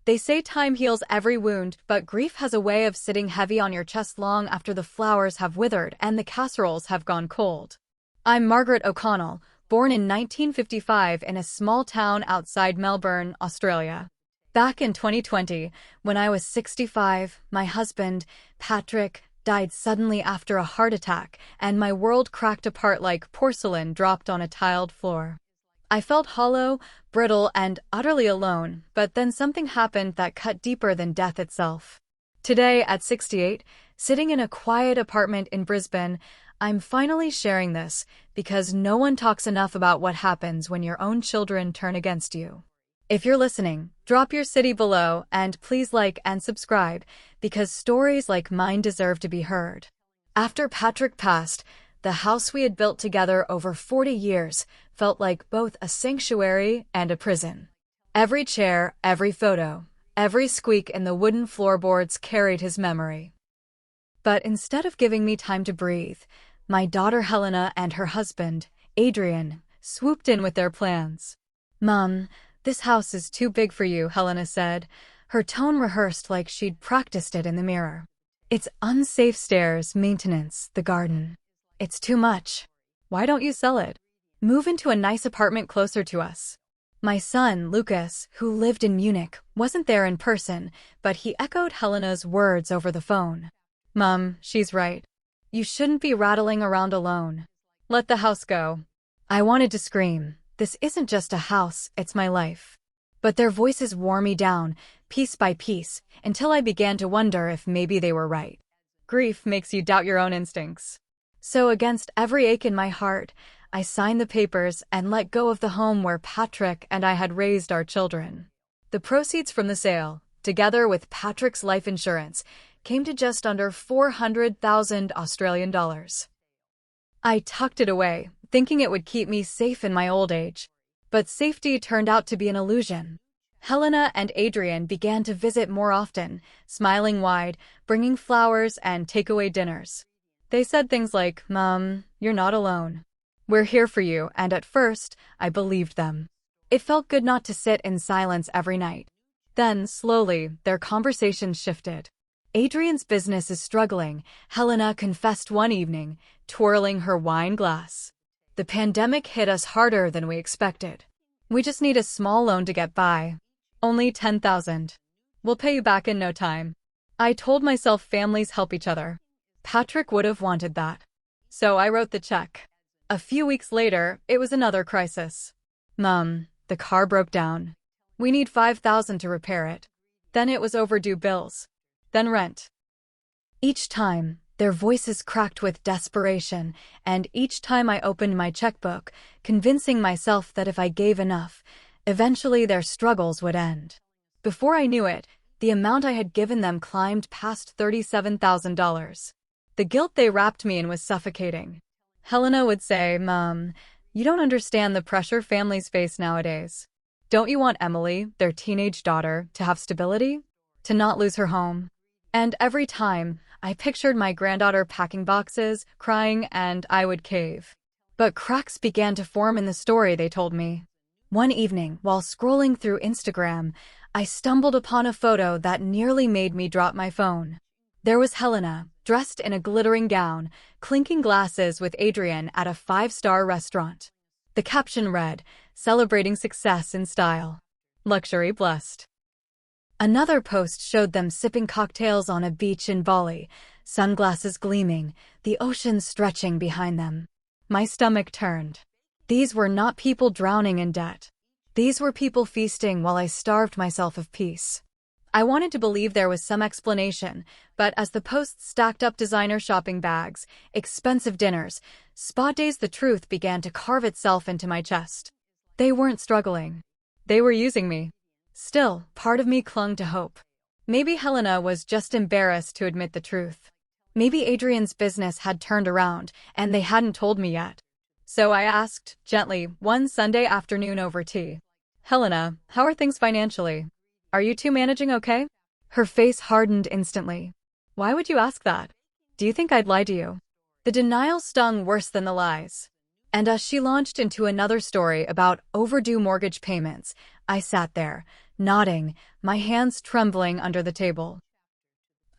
They say time heals every wound, but grief has a way of sitting heavy on your chest long after the flowers have withered and the casseroles have gone cold. I'm Margaret O'Connell, born in 1955 in a small town outside Melbourne, Australia. Back in 2020, when I was 65, my husband, Patrick, died suddenly after a heart attack, and my world cracked apart like porcelain dropped on a tiled floor. I felt hollow, brittle, and utterly alone, but then something happened that cut deeper than death itself. Today, at 68, sitting in a quiet apartment in Brisbane, I'm finally sharing this because no one talks enough about what happens when your own children turn against you. If you're listening, drop your city below and please like and subscribe because stories like mine deserve to be heard. After Patrick passed, the house we had built together over 40 years felt like both a sanctuary and a prison. Every chair, every photo, every squeak in the wooden floorboards carried his memory. But instead of giving me time to breathe, my daughter Helena and her husband, Adrian, swooped in with their plans. "Mom, this house is too big for you," Helena said, her tone rehearsed like she'd practiced it in the mirror. "It's unsafe stairs, maintenance, the garden. It's too much. Why don't you sell it? Move into a nice apartment closer to us." My son, Lucas, who lived in Munich, wasn't there in person, but he echoed Helena's words over the phone. "Mom, she's right. You shouldn't be rattling around alone. Let the house go." I wanted to scream, "This isn't just a house, it's my life." But their voices wore me down, piece by piece, until I began to wonder if maybe they were right. Grief makes you doubt your own instincts. So against every ache in my heart, I signed the papers and let go of the home where Patrick and I had raised our children. The proceeds from the sale, together with Patrick's life insurance, came to just under 400,000 Australian dollars. I tucked it away, thinking it would keep me safe in my old age. But safety turned out to be an illusion. Helena and Adrian began to visit more often, smiling wide, bringing flowers and takeaway dinners. They said things like, "Mom, you're not alone. We're here for you," and at first, I believed them. It felt good not to sit in silence every night. Then, slowly, their conversations shifted. "Adrian's business is struggling," Helena confessed one evening, twirling her wine glass. "The pandemic hit us harder than we expected. We just need a small loan to get by. Only 10,000. We'll pay you back in no time." I told myself families help each other. Patrick would have wanted that. So I wrote the check. A few weeks later, it was another crisis. "Mom, the car broke down. We need 5,000 to repair it." Then it was overdue bills. Then rent. Each time, their voices cracked with desperation, and each time I opened my checkbook, convincing myself that if I gave enough, eventually their struggles would end. Before I knew it, the amount I had given them climbed past $37,000. The guilt they wrapped me in was suffocating. Helena would say, "Mom, you don't understand the pressure families face nowadays. Don't you want Emily, their teenage daughter, to have stability? To not lose her home?" And every time, I pictured my granddaughter packing boxes, crying, and I would cave. But cracks began to form in the story they told me. One evening, while scrolling through Instagram, I stumbled upon a photo that nearly made me drop my phone. There was Helena, dressed in a glittering gown, clinking glasses with Adrian at a 5-star restaurant. The caption read, "Celebrating success in style. Luxury blessed." Another post showed them sipping cocktails on a beach in Bali, sunglasses gleaming, the ocean stretching behind them. My stomach turned. These were not people drowning in debt. These were people feasting while I starved myself of peace. I wanted to believe there was some explanation, but as the posts stacked up designer shopping bags, expensive dinners, spa days, the truth began to carve itself into my chest. They weren't struggling. They were using me. Still, part of me clung to hope. Maybe Helena was just embarrassed to admit the truth. Maybe Adrian's business had turned around, and they hadn't told me yet. So I asked, gently, one Sunday afternoon over tea, "Helena, how are things financially? Are you two managing okay?" Her face hardened instantly. "Why would you ask that? Do you think I'd lie to you?" The denial stung worse than the lies. And as she launched into another story about overdue mortgage payments, I sat there, nodding, my hands trembling under the table.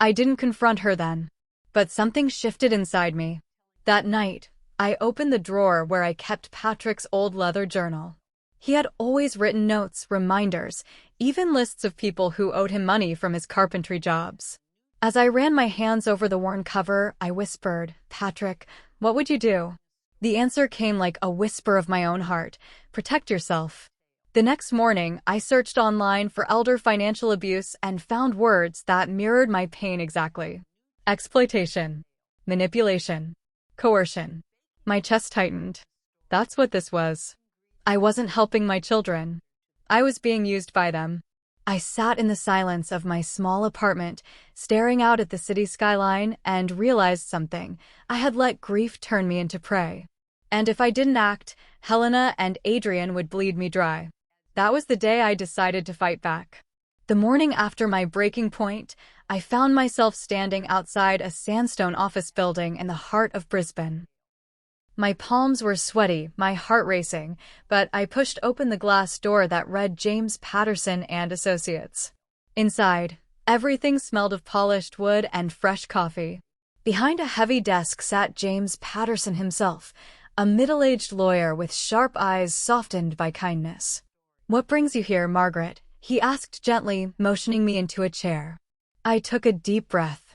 I didn't confront her then, but something shifted inside me. That night, I opened the drawer where I kept Patrick's old leather journal. He had always written notes, reminders, even lists of people who owed him money from his carpentry jobs. As I ran my hands over the worn cover, I whispered, "Patrick, what would you do?" The answer came like a whisper of my own heart: "Protect yourself." The next morning, I searched online for elder financial abuse and found words that mirrored my pain exactly. Exploitation, manipulation, coercion. My chest tightened. That's what this was. I wasn't helping my children. I was being used by them. I sat in the silence of my small apartment, staring out at the city skyline, and realized something. I had let grief turn me into prey. And if I didn't act, Helena and Adrian would bleed me dry. That was the day I decided to fight back. The morning after my breaking point, I found myself standing outside a sandstone office building in the heart of Brisbane. My palms were sweaty, my heart racing, but I pushed open the glass door that read James Patterson and Associates. Inside, everything smelled of polished wood and fresh coffee. Behind a heavy desk sat James Patterson himself, a middle-aged lawyer with sharp eyes softened by kindness. "What brings you here, Margaret?" he asked gently, motioning me into a chair. I took a deep breath.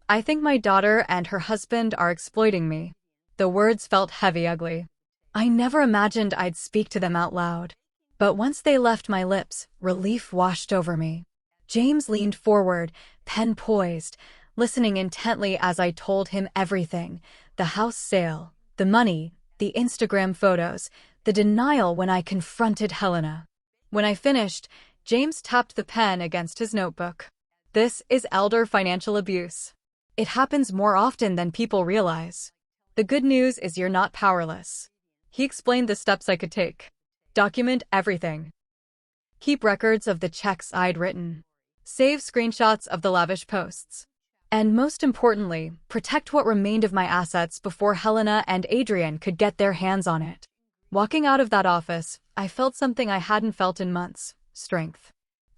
"I think my daughter and her husband are exploiting me." The words felt heavy, ugly. I never imagined I'd speak to them out loud. But once they left my lips, relief washed over me. James leaned forward, pen poised, listening intently as I told him everything: the house sale, the money, the Instagram photos, the denial when I confronted Helena. When I finished, James tapped the pen against his notebook. "This is elder financial abuse. It happens more often than people realize. The good news is you're not powerless." He explained the steps I could take. Document everything. Keep records of the checks I'd written. Save screenshots of the lavish posts. And most importantly, protect what remained of my assets before Helena and Adrian could get their hands on it. Walking out of that office, I felt something I hadn't felt in months: strength.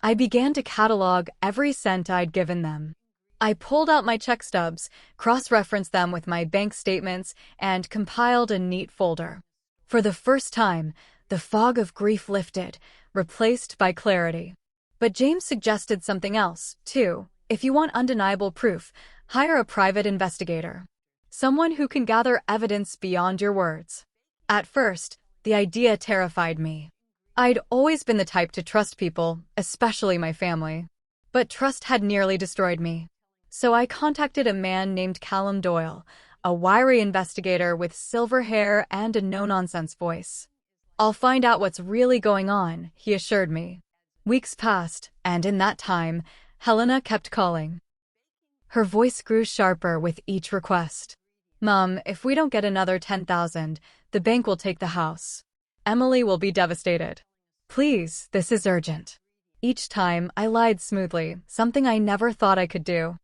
I began to catalog every cent I'd given them. I pulled out my check stubs, cross-referenced them with my bank statements, and compiled a neat folder. For the first time, the fog of grief lifted, replaced by clarity. But James suggested something else, too. If you want undeniable proof, hire a private investigator. Someone who can gather evidence beyond your words. At first, the idea terrified me. I'd always been the type to trust people, especially my family. But trust had nearly destroyed me. So I contacted a man named Callum Doyle, a wiry investigator with silver hair and a no-nonsense voice. "I'll find out what's really going on," he assured me. Weeks passed, and in that time, Helena kept calling. Her voice grew sharper with each request. "Mom, if we don't get another 10,000, the bank will take the house. Emily will be devastated. Please, this is urgent." Each time, I lied smoothly, something I never thought I could do.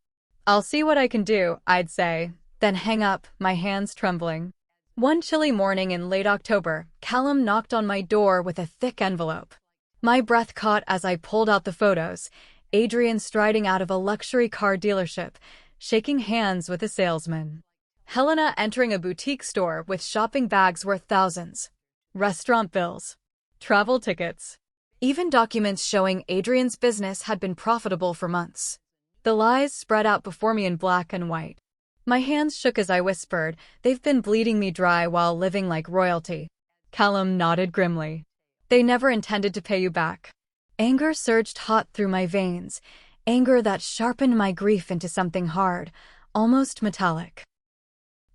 "I'll see what I can do," I'd say, then hang up, my hands trembling. One chilly morning in late October, Callum knocked on my door with a thick envelope. My breath caught as I pulled out the photos: Adrian striding out of a luxury car dealership, shaking hands with a salesman. Helena entering a boutique store with shopping bags worth thousands. Restaurant bills. Travel tickets. Even documents showing Adrian's business had been profitable for months. The lies spread out before me in black and white. My hands shook as I whispered, "They've been bleeding me dry while living like royalty." Callum nodded grimly. "They never intended to pay you back." Anger surged hot through my veins, anger that sharpened my grief into something hard, almost metallic.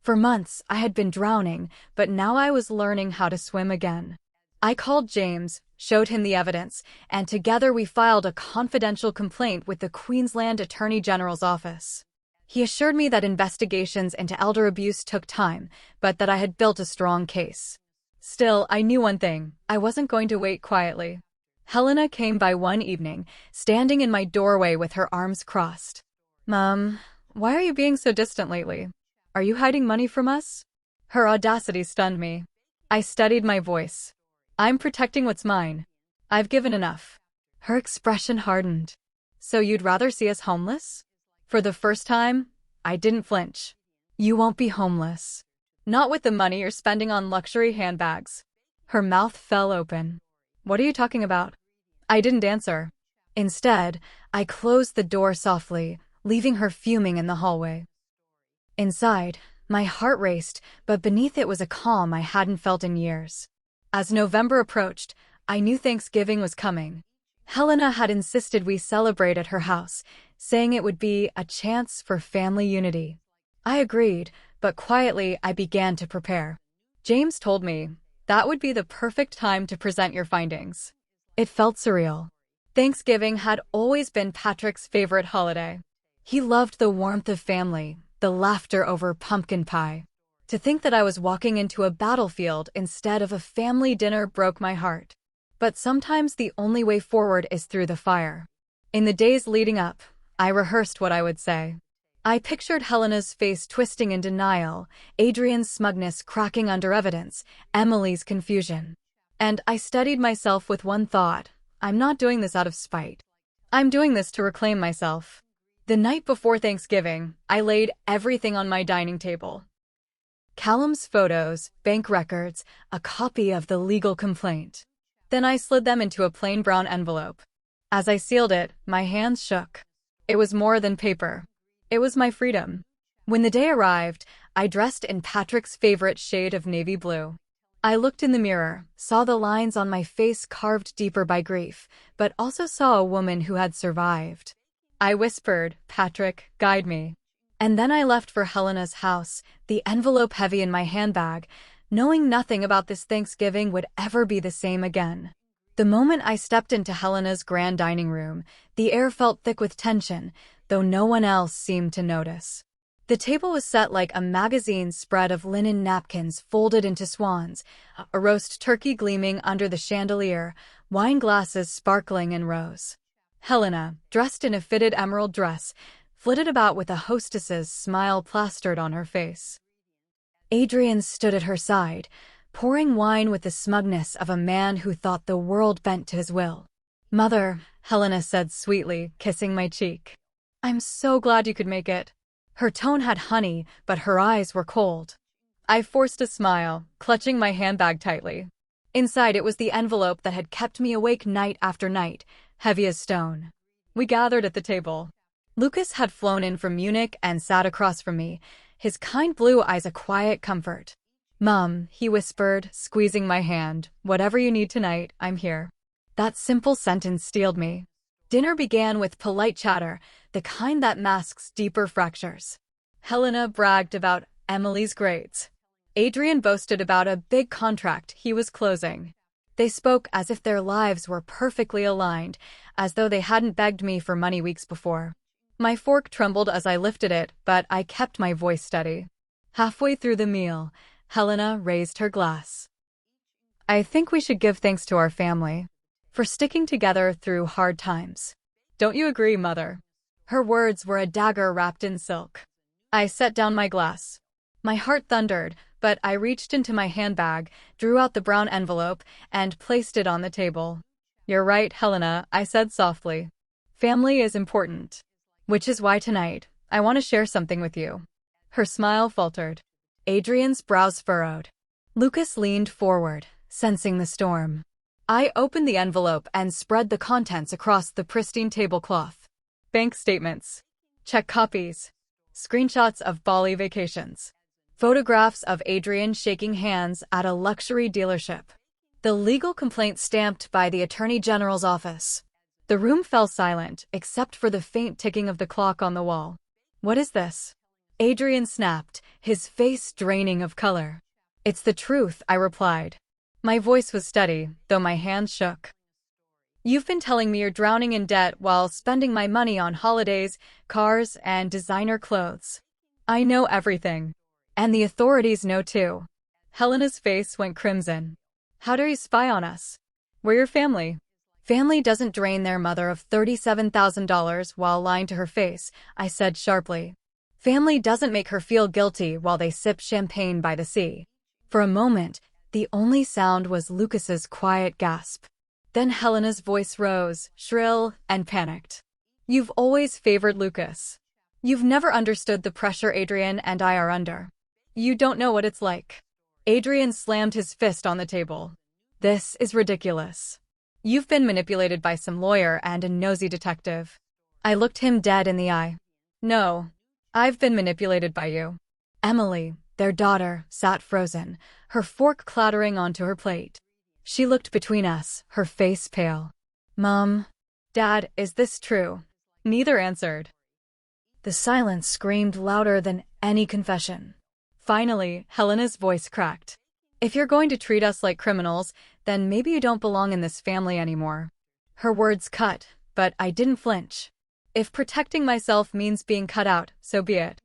For months, I had been drowning, but now I was learning how to swim again. I called James, showed him the evidence, and together we filed a confidential complaint with the Queensland Attorney General's office. He assured me that investigations into elder abuse took time, but that I had built a strong case. Still, I knew one thing: I wasn't going to wait quietly. Helena came by one evening, standing in my doorway with her arms crossed. "Mom, why are you being so distant lately? Are you hiding money from us?" Her audacity stunned me. I steadied my voice. "I'm protecting what's mine. I've given enough. Her expression hardened. So you'd rather see us homeless? For the first time, I didn't flinch. You won't be homeless. Not with the money you're spending on luxury handbags. Her mouth fell open. What are you talking about? I didn't answer. Instead, I closed the door softly, leaving her fuming in the hallway. Inside, my heart raced, but beneath it was a calm I hadn't felt in years. As November approached, I knew Thanksgiving was coming. Helena had insisted we celebrate at her house, saying it would be a chance for family unity. I agreed, but quietly I began to prepare. James told me that would be the perfect time to present your findings. It felt surreal. Thanksgiving had always been Patrick's favorite holiday. He loved the warmth of family, the laughter over pumpkin pie. To think that I was walking into a battlefield instead of a family dinner broke my heart. But sometimes the only way forward is through the fire. In the days leading up, I rehearsed what I would say. I pictured Helena's face twisting in denial, Adrian's smugness cracking under evidence, Emily's confusion. And I steadied myself with one thought: I'm not doing this out of spite. I'm doing this to reclaim myself. The night before Thanksgiving, I laid everything on my dining table. Callum's photos, bank records, a copy of the legal complaint. Then I slid them into a plain brown envelope. As I sealed it, my hands shook. It was more than paper. It was my freedom. When the day arrived, I dressed in Patrick's favorite shade of navy blue. I looked in the mirror, saw the lines on my face carved deeper by grief, but also saw a woman who had survived. I whispered, "Patrick, guide me." And then I left for Helena's house, the envelope heavy in my handbag, knowing nothing about this Thanksgiving would ever be the same again. The moment I stepped into Helena's grand dining room, the air felt thick with tension, though no one else seemed to notice. The table was set like a magazine spread of linen napkins folded into swans, a roast turkey gleaming under the chandelier, wine glasses sparkling in rows. Helena, dressed in a fitted emerald dress, flitted about with a hostess's smile plastered on her face. Adrian stood at her side, pouring wine with the smugness of a man who thought the world bent to his will. "Mother," Helena said sweetly, kissing my cheek. "I'm so glad you could make it." Her tone had honey, but her eyes were cold. I forced a smile, clutching my handbag tightly. Inside it was the envelope that had kept me awake night after night, heavy as stone. We gathered at the table. Lucas had flown in from Munich and sat across from me, his kind blue eyes a quiet comfort. "Mom," he whispered, squeezing my hand, "whatever you need tonight, I'm here." That simple sentence steeled me. Dinner began with polite chatter, the kind that masks deeper fractures. Helena bragged about Emily's grades. Adrian boasted about a big contract he was closing. They spoke as if their lives were perfectly aligned, as though they hadn't begged me for money weeks before. My fork trembled as I lifted it, but I kept my voice steady. Halfway through the meal, Helena raised her glass. "I think we should give thanks to our family for sticking together through hard times. Don't you agree, Mother?" Her words were a dagger wrapped in silk. I set down my glass. My heart thundered, but I reached into my handbag, drew out the brown envelope, and placed it on the table. "You're right, Helena," I said softly. "Family is important. Which is why tonight, I want to share something with you." Her smile faltered. Adrian's brows furrowed. Lucas leaned forward, sensing the storm. I opened the envelope and spread the contents across the pristine tablecloth. Bank statements, check copies, screenshots of Bali vacations, photographs of Adrian shaking hands at a luxury dealership, the legal complaint stamped by the Attorney General's office. The room fell silent, except for the faint ticking of the clock on the wall. "What is this?" Adrian snapped, his face draining of color. "It's the truth," I replied. My voice was steady, though my hands shook. "You've been telling me you're drowning in debt while spending my money on holidays, cars, and designer clothes. I know everything. And the authorities know too." Helena's face went crimson. "How dare you spy on us? We're your family." "Family doesn't drain their mother of $37,000 while lying to her face," I said sharply. "Family doesn't make her feel guilty while they sip champagne by the sea." For a moment, the only sound was Lucas's quiet gasp. Then Helena's voice rose, shrill and panicked. You've always favored Lucas. You've never understood the pressure Adrian and I are under. You don't know what it's like. Adrian slammed his fist on the table. This is ridiculous. You've been manipulated by some lawyer and a nosy detective. I looked him dead in the eye. No, I've been manipulated by you. Emily, their daughter, sat frozen, her fork clattering onto her plate. She looked between us, her face pale. Mom, Dad, is this true? Neither answered. The silence screamed louder than any confession. Finally, Helena's voice cracked. If you're going to treat us like criminals, then maybe you don't belong in this family anymore. Her words cut, but I didn't flinch. If protecting myself means being cut out, so be it.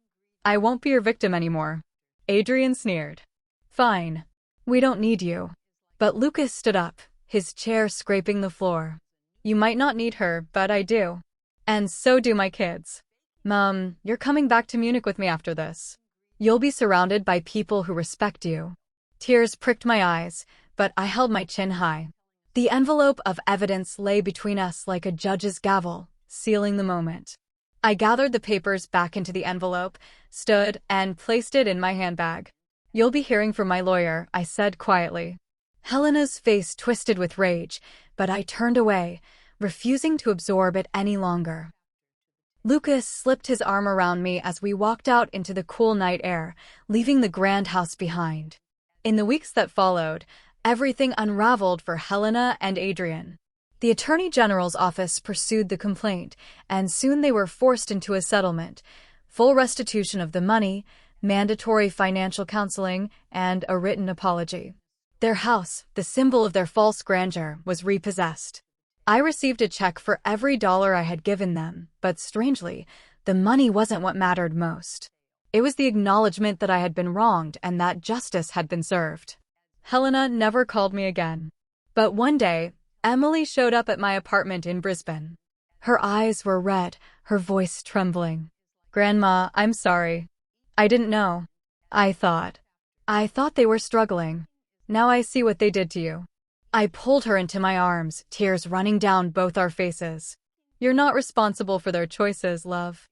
I won't be your victim anymore. Adrian sneered. Fine. We don't need you. But Lucas stood up, his chair scraping the floor. You might not need her, but I do. And so do my kids. Mom, you're coming back to Munich with me after this. You'll be surrounded by people who respect you. Tears pricked my eyes, but I held my chin high. The envelope of evidence lay between us like a judge's gavel, sealing the moment. I gathered the papers back into the envelope, stood, and placed it in my handbag. You'll be hearing from my lawyer, I said quietly. Helena's face twisted with rage, but I turned away, refusing to absorb it any longer. Lucas slipped his arm around me as we walked out into the cool night air, leaving the grand house behind. In the weeks that followed, everything unraveled for Helena and Adrian. The Attorney General's office pursued the complaint, and soon they were forced into a settlement, full restitution of the money, mandatory financial counseling, and a written apology. Their house, the symbol of their false grandeur, was repossessed. I received a check for every dollar I had given them, but strangely, the money wasn't what mattered most. It was the acknowledgement that I had been wronged and that justice had been served. Helena never called me again. But one day, Emily showed up at my apartment in Brisbane. Her eyes were red, her voice trembling. Grandma, I'm sorry. I didn't know. I thought they were struggling. Now I see what they did to you. I pulled her into my arms, tears running down both our faces. You're not responsible for their choices, love.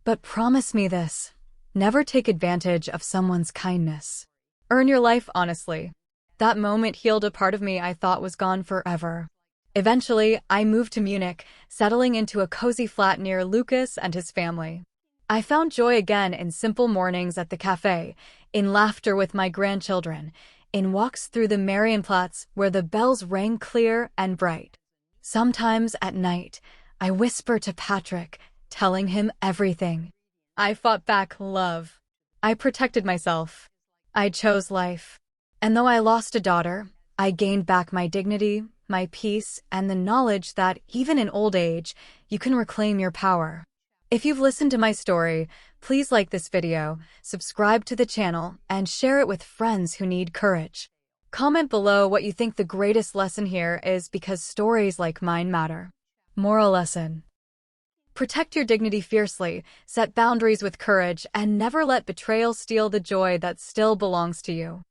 But promise me this. Never take advantage of someone's kindness. Earn your life honestly. That moment healed a part of me I thought was gone forever. Eventually, I moved to Munich, settling into a cozy flat near Lucas and his family. I found joy again in simple mornings at the cafe, in laughter with my grandchildren, in walks through the Marienplatz where the bells rang clear and bright. Sometimes at night, I whisper to Patrick, telling him everything. I fought back love. I protected myself. I chose life. And though I lost a daughter, I gained back my dignity, my peace, and the knowledge that even in old age, you can reclaim your power. If you've listened to my story, please like this video, subscribe to the channel, and share it with friends who need courage. Comment below what you think the greatest lesson here is, because stories like mine matter. Moral lesson. Protect your dignity fiercely, set boundaries with courage, and never let betrayal steal the joy that still belongs to you.